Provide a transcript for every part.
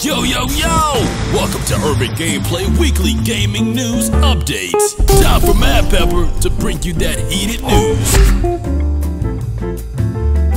Yo, yo, yo! Welcome to Urban Gameplay Weekly Gaming News Updates. Time for Mad Pepper to bring you that heated news.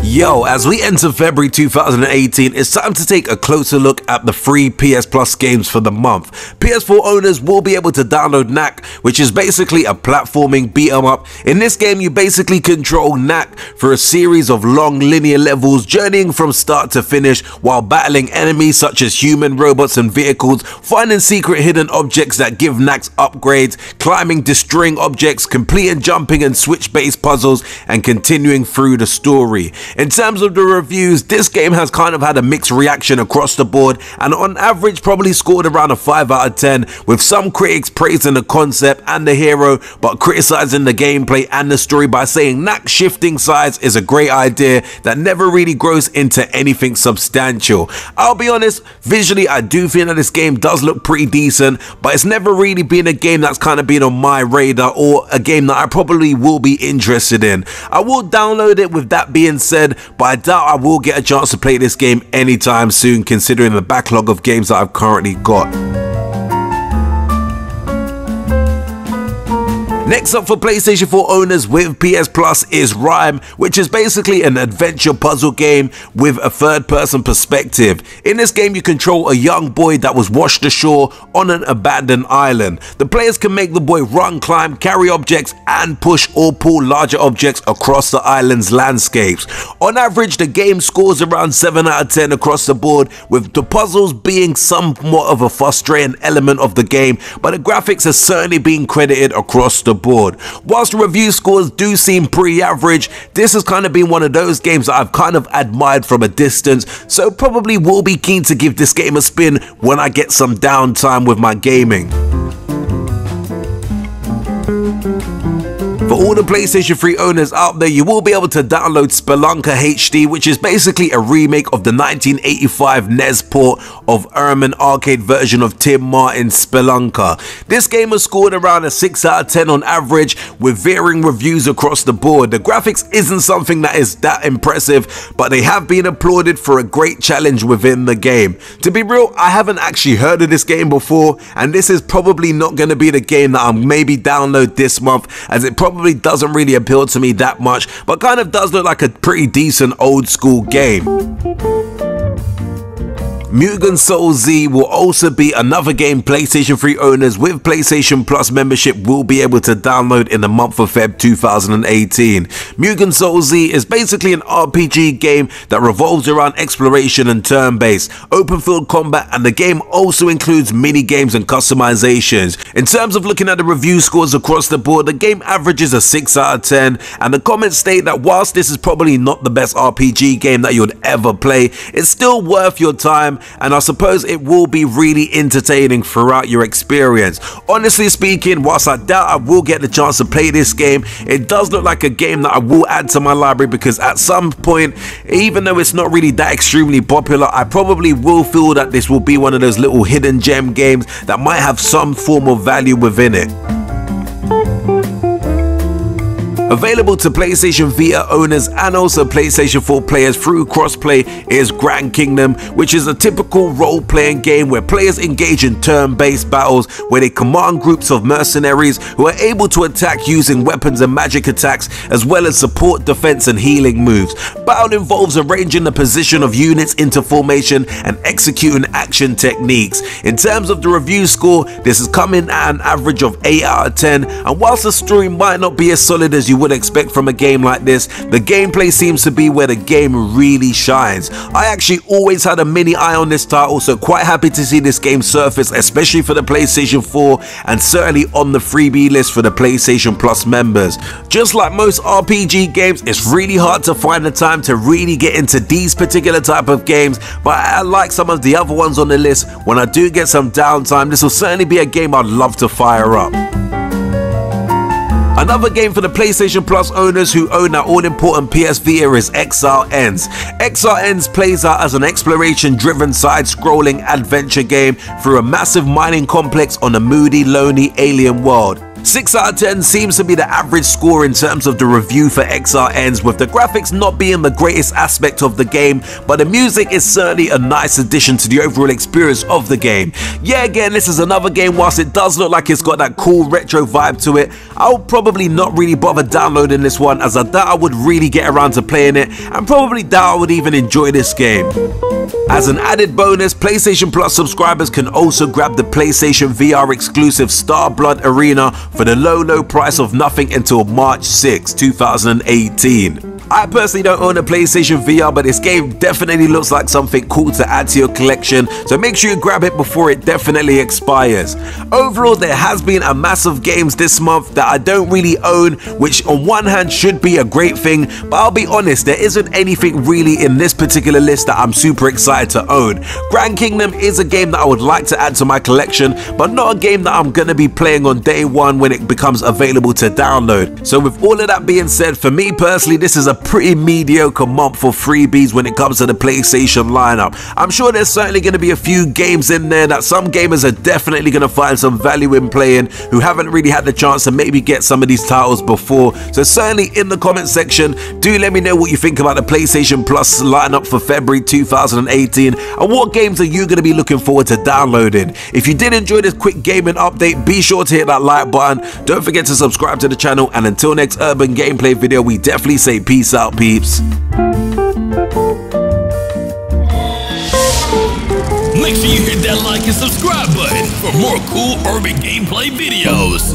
Yo, as we enter February 2018, it's time to take a closer look at the free PS Plus games for the month. PS4 owners will be able to download Knack, which is basically a platforming beat-em-up. In this game, you basically control Knack for a series of long linear levels, journeying from start to finish while battling enemies such as human, robots and vehicles, finding secret hidden objects that give Knacks upgrades, climbing, destroying objects, completing jumping and switch-based puzzles, and continuing through the story. In terms of the reviews, this game has kind of had a mixed reaction across the board and on average probably scored around a 5 out of 10, with some critics praising the concept and the hero but criticizing the gameplay and the story by saying Knack shifting sides is a great idea that never really grows into anything substantial. I'll be honest, visually I do think that this game does look pretty decent, but it's never really been a game that's kind of been on my radar or a game that I probably will be interested in. I will download it, with that being said, but I doubt I will get a chance to play this game anytime soon, considering the backlog of games that I've currently got. Next up for PlayStation 4 owners with PS Plus is Rime, which is basically an adventure puzzle game with a third-person perspective. In this game, you control a young boy that was washed ashore on an abandoned island. The players can make the boy run, climb, carry objects, and push or pull larger objects across the island's landscapes. On average, the game scores around 7 out of 10 across the board, with the puzzles being somewhat of a frustrating element of the game, but the graphics are certainly being credited across the board. Whilst the review scores do seem pretty average, this has kind of been one of those games that I've kind of admired from a distance, so probably will be keen to give this game a spin when I get some downtime with my gaming. For all the PlayStation 3 owners out there, you will be able to download Spelunker HD, which is basically a remake of the 1985 NES port of Rime arcade version of Tim Martin's Spelunker. This game has scored around a 6 out of 10 on average, with varying reviews across the board. The graphics isn't something that is that impressive, but they have been applauded for a great challenge within the game. To be real, I haven't actually heard of this game before, and this is probably not going to be the game that I'll maybe download this month, as it probably doesn't really appeal to me that much, but kind of does look like a pretty decent old school game. Mugen Souls Z will also be another game PlayStation 3 owners with PlayStation Plus membership will be able to download in the month of Feb 2018. Mugen Souls Z is basically an RPG game that revolves around exploration and turn-based, open-field combat, and the game also includes mini-games and customizations. In terms of looking at the review scores across the board, the game averages a 6 out of 10, and the comments state that whilst this is probably not the best RPG game that you would ever play, it's still worth your time, and I suppose it will be really entertaining throughout your experience. Honestly speaking, whilst I doubt I will get the chance to play this game, it does look like a game that I will add to my library, because at some point, even though it's not really that extremely popular, I probably will feel that this will be one of those little hidden gem games that might have some form of value within it. Available to PlayStation Vita owners and also PlayStation 4 players through crossplay is Grand Kingdom, which is a typical role-playing game where players engage in turn-based battles where they command groups of mercenaries who are able to attack using weapons and magic attacks, as well as support, defense and healing moves. Battle involves arranging the position of units into formation and executing action techniques. In terms of the review score, this is coming at an average of 8 out of 10, and whilst the story might not be as solid as you would expect from a game like this, the gameplay seems to be where the game really shines. I actually always had a mini eye on this title, so quite happy to see this game surface, especially for the PlayStation 4 and certainly on the freebie list for the PlayStation Plus members. Just like most RPG games, it's really hard to find the time to really get into these particular type of games, but I like some of the other ones on the list. When I do get some downtime, this will certainly be a game I'd love to fire up. Another game for the PlayStation Plus owners who own that all-important PS Vita is Exile Ends. Exile Ends plays out as an exploration-driven side-scrolling adventure game through a massive mining complex on a moody, lonely alien world. 6 out of 10 seems to be the average score in terms of the review for Exile ends, with the graphics not being the greatest aspect of the game, but the music is certainly a nice addition to the overall experience of the game. Yeah, again, this is another game, whilst it does look like it's got that cool retro vibe to it, I'll probably not really bother downloading this one, as I doubt I would really get around to playing it, and probably doubt I would even enjoy this game. As an added bonus, PlayStation Plus subscribers can also grab the PlayStation VR exclusive Star Blood Arena for the low price of nothing until March 6, 2018. I personally don't own a PlayStation VR, but this game definitely looks like something cool to add to your collection, so make sure you grab it before it definitely expires. Overall, there has been a mass of games this month that I don't really own, which on one hand should be a great thing, but I'll be honest, there isn't anything really in this particular list that I'm super excited to own. Grand Kingdom is a game that I would like to add to my collection, but not a game that I'm going to be playing on day one when it becomes available to download. So with all of that being said, for me personally, this is a pretty mediocre month for freebies when it comes to the PlayStation lineup. I'm sure there's certainly going to be a few games in there that some gamers are definitely going to find some value in playing who haven't really had the chance to maybe get some of these titles before. So certainly in the comment section, do let me know what you think about the PlayStation Plus lineup for February 2018, and what games are you going to be looking forward to downloading. If you did enjoy this quick gaming update, be sure to hit that like button, don't forget to subscribe to the channel, and until next urban gameplay video, we definitely say peace out, peeps. Make sure you hit that like and subscribe button for more cool urban gameplay videos.